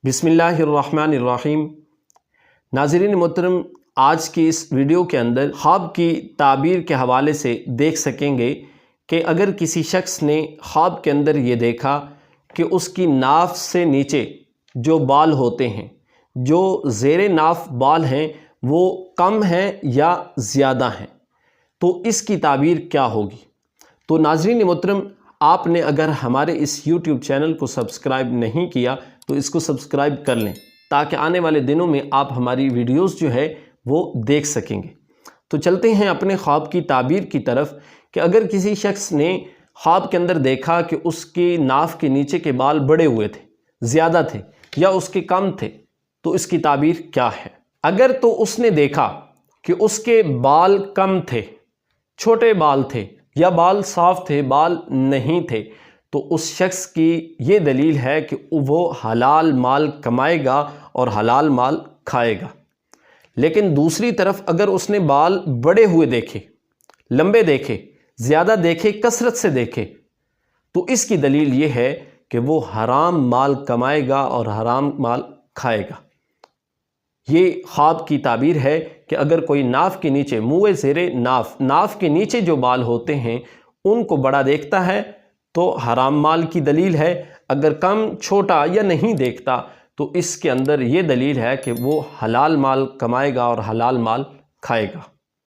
بسم اللہ الرحمن الرحیم۔ ناظرین محترم، آج کی اس ویڈیو کے اندر خواب کی تعبیر کے حوالے سے دیکھ سکیں گے کہ اگر کسی شخص نے خواب کے اندر یہ دیکھا کہ اس کی ناف سے نیچے جو بال ہوتے ہیں، جو زیر ناف بال ہیں، وہ کم ہیں یا زیادہ ہیں، تو اس کی تعبیر کیا ہوگی؟ تو ناظرین محترم، آپ نے اگر ہمارے اس یوٹیوب چینل کو سبسکرائب نہیں کیا تو اس کو سبسکرائب کر لیں تاکہ آنے والے دنوں میں آپ ہماری ویڈیوز جو ہے وہ دیکھ سکیں گے۔ تو چلتے ہیں اپنے خواب کی تعبیر کی طرف کہ اگر کسی شخص نے خواب کے اندر دیکھا کہ اس کی ناف کے نیچے کے بال بڑے ہوئے تھے، زیادہ تھے یا اس کے کم تھے، تو اس کی تعبیر کیا ہے؟ اگر تو اس نے دیکھا کہ اس کے بال کم تھے، چھوٹے بال تھے یا بال صاف تھے، بال نہیں تھے، تو اس شخص کی یہ دلیل ہے کہ وہ حلال مال کمائے گا اور حلال مال کھائے گا۔ لیکن دوسری طرف اگر اس نے بال بڑے ہوئے دیکھے، لمبے دیکھے، زیادہ دیکھے، کثرت سے دیکھے، تو اس کی دلیل یہ ہے کہ وہ حرام مال کمائے گا اور حرام مال کھائے گا۔ یہ خواب کی تعبیر ہے کہ اگر کوئی ناف کے نیچے، منہ زیر ناف کے نیچے جو بال ہوتے ہیں ان کو بڑا دیکھتا ہے تو حرام مال کی دلیل ہے، اگر کم، چھوٹا یا نہیں دیکھتا تو اس کے اندر یہ دلیل ہے کہ وہ حلال مال کمائے گا اور حلال مال کھائے گا۔